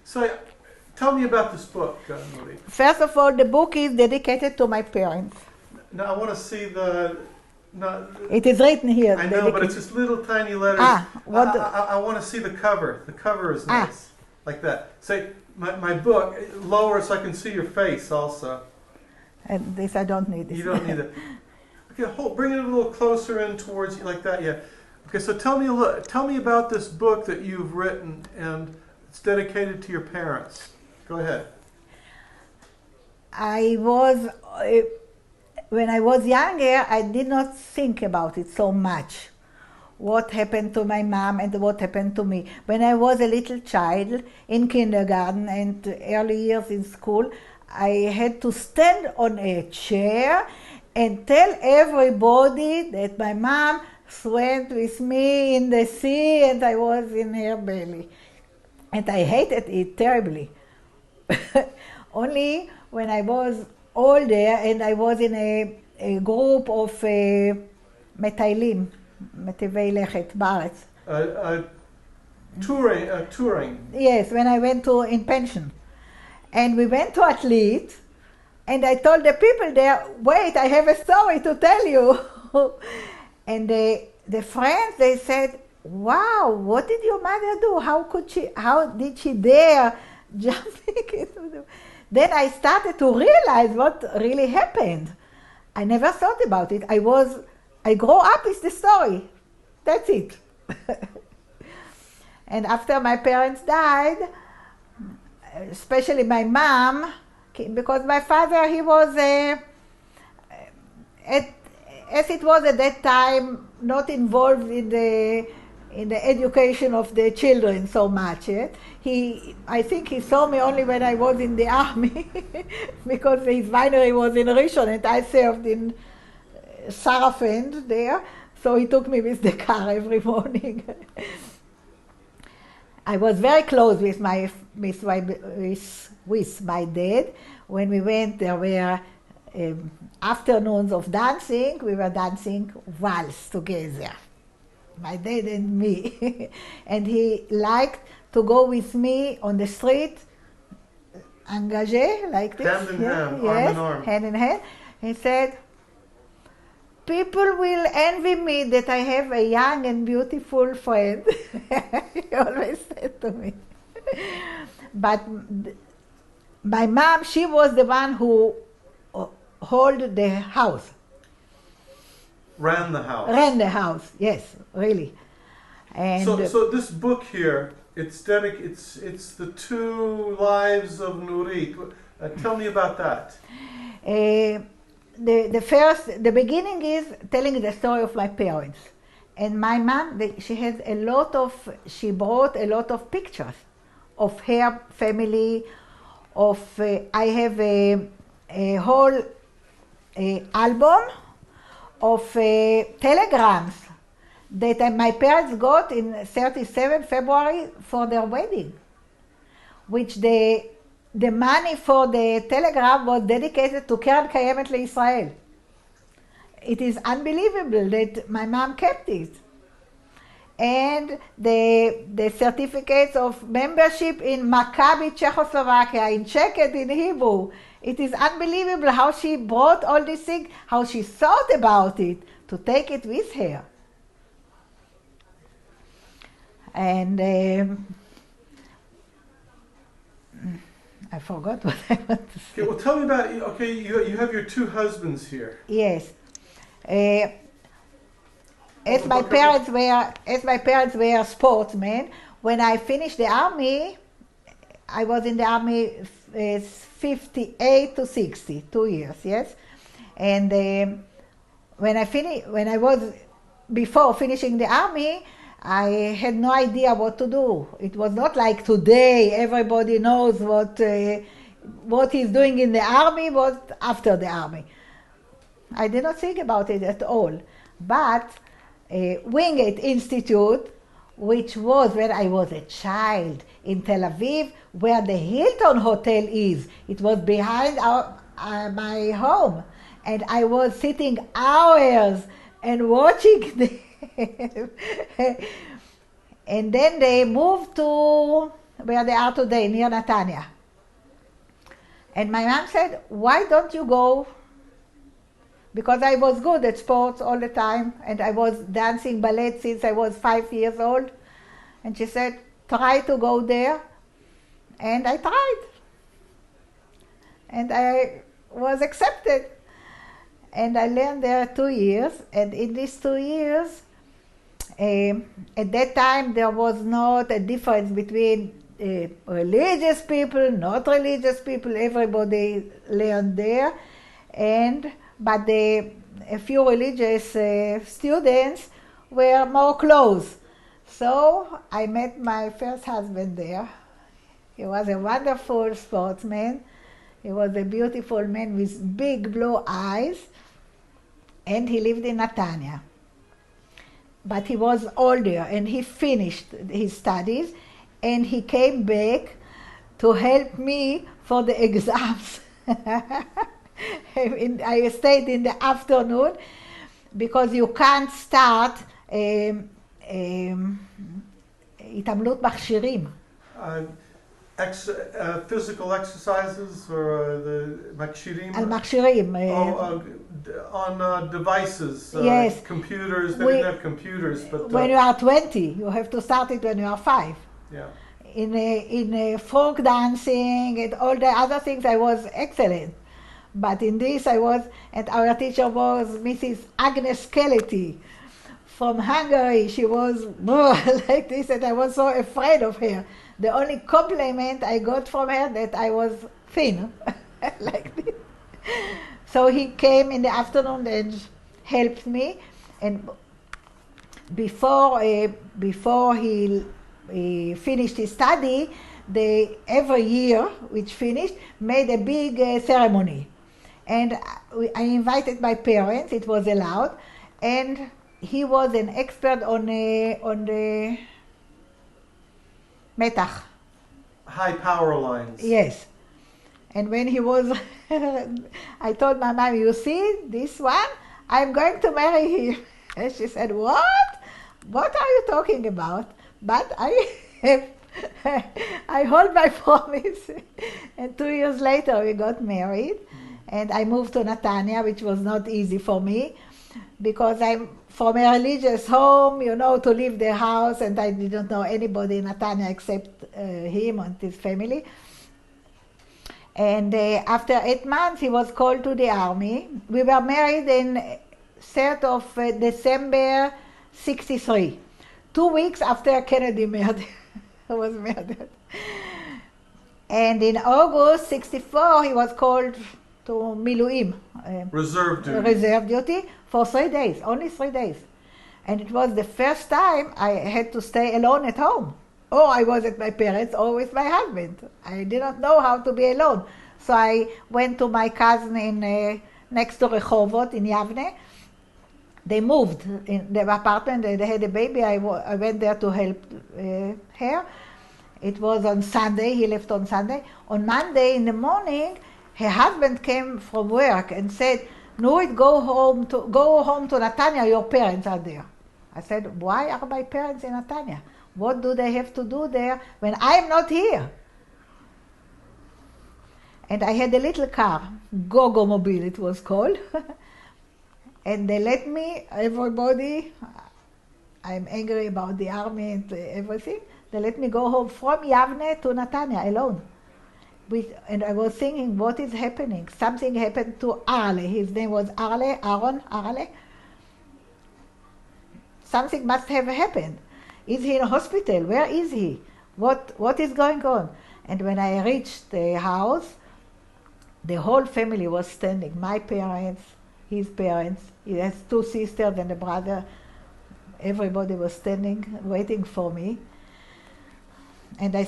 So, tell me about this book, Nurit. First of all, the book is dedicated to my parents. Now, I want to see the... No, It is written here. I know, but it's just little tiny letters. What I want to see the cover. The cover is nice. Like that. Say, my book, lower so I can see your face also. And this I don't need. You don't need it. Okay, bring it a little closer in towards you, like that, yeah. Okay, so tell me about this book that you've written, and it's dedicated to your parents. Go ahead. When I was younger, I did not think about it so much. What happened to my mom and what happened to me. When I was a little child in kindergarten and early years in school, I had to stand on a chair and tell everybody that my mom swam with me in the sea and I was in her belly. And I hated it terribly. Only when I was older and I was in a group of מטיילים, מטיבי לכת בארץ. Touring. Yes, when I went in pension. And we went to Athlete, and I told the people there, wait, I have a story to tell you. And the friends, they said, wow, what did your mother do? How did she dare jumping into the... Then I started to realize what really happened. I never thought about it. I grew up with the story. That's it. And after my parents died, especially my mom, because my father, he was, as it was at that time, not involved in the education of the children so much. I think he saw me only when I was in the army, because his winery was in Rishon and I served in Sarafend there, so he took me with the car every morning. I was very close with my dad. When we went, there were afternoons of dancing. We were dancing waltz together, my dad and me. And he liked to go with me on the street, engagé, like this. Hand in hand, arm in arm. Hand in hand. He said, people will envy me that I have a young and beautiful friend. He always said to me. But my mom, she was the one who held the house. Ran the house. Ran the house, yes, really. And so this book here, it's the two lives of Nurit. Tell me about that. The beginning is telling the story of my parents. And my mom, she brought a lot of pictures of her family, I have a whole album of telegrams that my parents got in 37 February for their wedding, which the money for the telegram was dedicated to Keren Kayemet LeIsrael. It is unbelievable that my mom kept it. And the certificates of membership in Maccabi Czechoslovakia, in Czech and in Hebrew. It is unbelievable how she brought all these things, how she thought about it, to take it with her. And I forgot what I want to say. Okay, well, tell me about, you have your two husbands here. Yes. As my parents were sportsmen, when I finished the army, I was in the army 58 to 60, 2 years, yes. And before finishing the army, I had no idea what to do. It was not like today, everybody knows what he's doing in the army, what after the army. I did not think about it at all. But Wingate Institute, which was when I was a child in Tel Aviv, where the Hilton Hotel is. It was behind my home. And I was sitting hours and watching them. And then they moved to where they are today, near Netanya. And my mom said, why don't you go? Because I was good at sports all the time, and I was dancing ballet since I was 5 years old. And she said, try to go there. And I tried. And I was accepted. And I learned there 2 years. And in these 2 years, at that time there was not a difference between religious people, not religious people. Everybody learned there. But a few religious students were more close. So I met my first husband there. He was a wonderful sportsman. He was a beautiful man with big blue eyes, and he lived in Netanya. But he was older, and he finished his studies, and he came back to help me for the exams. I stayed in the afternoon because you can't start התעמלות מכשירים. Physical exercises or the makshirim? על מכשירים. On devices, yes. Computers. They didn't have computers, but when you are 20, you have to start it when you are 5. Yeah. In folk dancing and all the other things, I was excellent. But in this, I was, and our teacher was Mrs. Agnes Kelly from Hungary. She was more like this, and I was so afraid of her. The only compliment I got from her that I was thin, like this. So he came in the afternoon and helped me. And before he finished his study, they every year, which finished, made a big ceremony. And I invited my parents. It was allowed, and he was an expert on the metach. High power lines. Yes. And when he was, I told my mom, you see this one? I'm going to marry him. And she said, what? What are you talking about? But I hold my promise. And 2 years later, we got married. And I moved to Netanya, which was not easy for me, because I'm from a religious home, to leave the house, and I didn't know anybody in Netanya except him and his family. And after 8 months, he was called to the army. We were married in 3rd of December, 1963. 2 weeks after Kennedy was murdered. And in August 1964, he was called to Miluim. Reserve duty for 3 days, only 3 days. And it was the first time I had to stay alone at home. Or I was at my parents' or with my husband. I did not know how to be alone. So I went to my cousin in next to Rehovot in Yavne. They moved in the apartment. They had a baby. I went there to help her. It was on Sunday. He left on Sunday. On Monday in the morning, her husband came from work and said, Nurit, go home to Netanya. Your parents are there. I said, why are my parents in Netanya? What do they have to do there when I'm not here? And I had a little car, Go-Go Mobile it was called. And they let me, everybody, I'm angry about the army and everything, they let me go home from Yavne to Netanya alone. And I was thinking, what is happening? Something happened to Arle. His name was Aaron Arle. Something must have happened. Is he in a hospital? Where is he? What is going on? And when I reached the house, the whole family was standing. My parents, his parents, he has 2 sisters and a brother. Everybody was standing, waiting for me. And I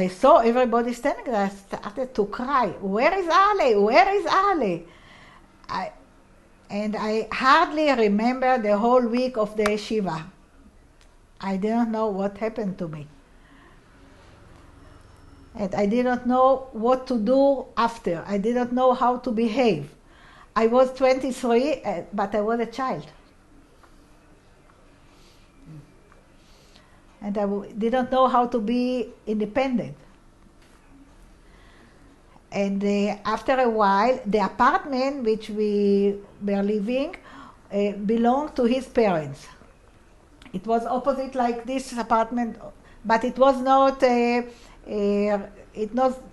saw everybody standing there. I started to cry. Where is Ale? Where is Ale? And I hardly remember the whole week of the yeshiva. I didn't know what happened to me. And I didn't know what to do after. I didn't know how to behave. I was 23, but I was a child. and I didn't know how to be independent. And after a while, the apartment which we were living belonged to his parents. It was opposite like this apartment, but it was not.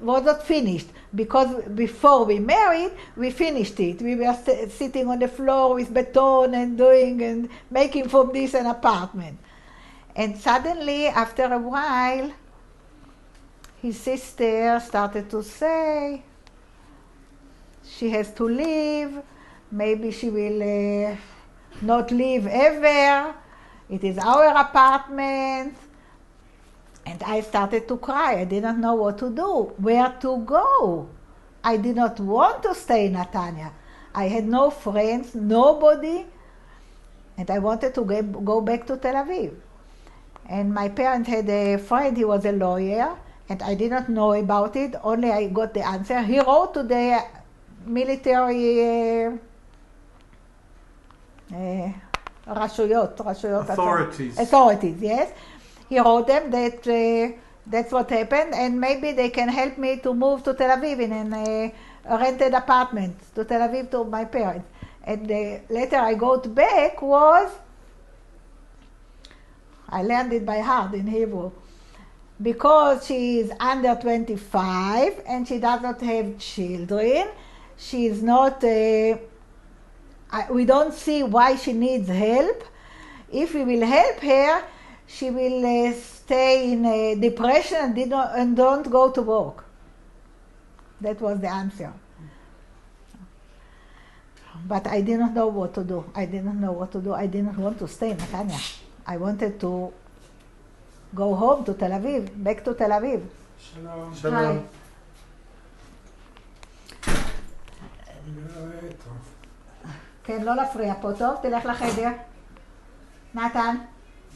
Was not finished because before we married, we finished it. We were sitting on the floor with beton and doing and making from this an apartment. And suddenly, after a while, his sister started to say she has to leave. Maybe she will not leave ever. It is our apartment. And I started to cry. I didn't know what to do, where to go. I did not want to stay in Netanya. I had no friends, nobody. And I wanted to go back to Tel Aviv. And my parents had a friend, he was a lawyer, and I didn't know about it, only I got the answer. He wrote to the military authorities, yes. He wrote them that that's what happened, and maybe they can help me to move to Tel Aviv in a rented apartment to Tel Aviv to my parents. And the letter I got back was, I learned it by heart in Hebrew, because she is under 25 and she does not have children, she is not, we don't see why she needs help. If we will help her, she will stay in a depression and don't go to work. That was the answer. But I didn't know what to do. I didn't want to stay in Netanya. I wanted to go home to Tel Aviv, back to Tel Aviv. Shalom. Shalom. כן, לא להפריע פה, טוב? תלך לחדר. נתן.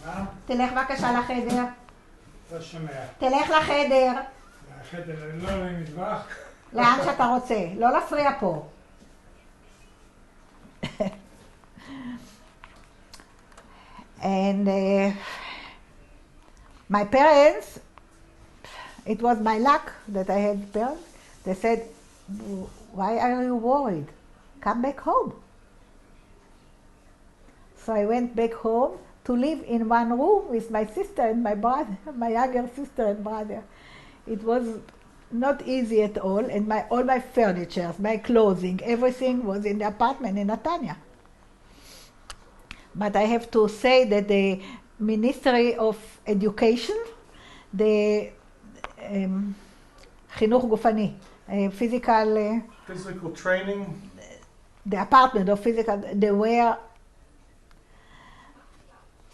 מה? תלך בבקשה לחדר. לא שומע. תלך לחדר. לחדר, לא למטבח. לאן שאתה רוצה. לא להפריע פה. And my parents, it was my luck that I had parents. They said, why are you worried? Come back home. So I went back home to live in one room with my sister and my brother, my younger sister and brother. It was not easy at all, and all my furniture, my clothing, everything was in the apartment in Netanya. But I have to say that the Ministry of Education, the חינוך גופני, physical training, the apartment of physical, they were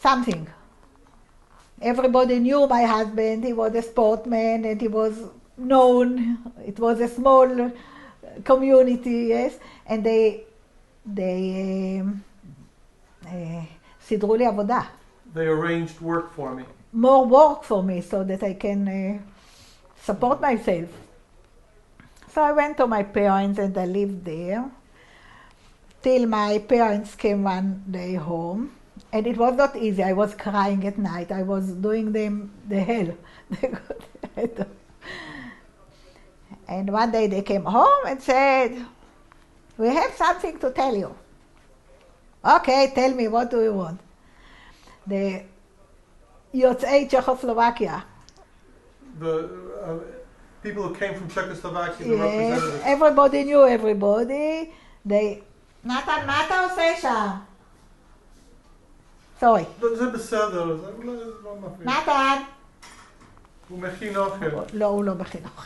something. Everybody knew my husband, he was a sportsman and he was known. It was a small community, yes, and they סידרו לי עבודה. They arranged work for me. More work for me so that I can support myself. So I went to my parents and I lived there till my parents came one day home. And it was not easy. I was crying at night. I was doing them the hell. And one day they came home and said, we have something to tell you. Okay, tell me, what do you want? The יוצאי Czechoslovakia. The people who came from Czechoslovakia, the Yes, representatives. everybody knew everybody. נתן, מה אתה עושה שם? סורי. זה בסדר, זה לא מפריע. נתן. הוא מכין אוכל. לא, הוא לא בחינוך.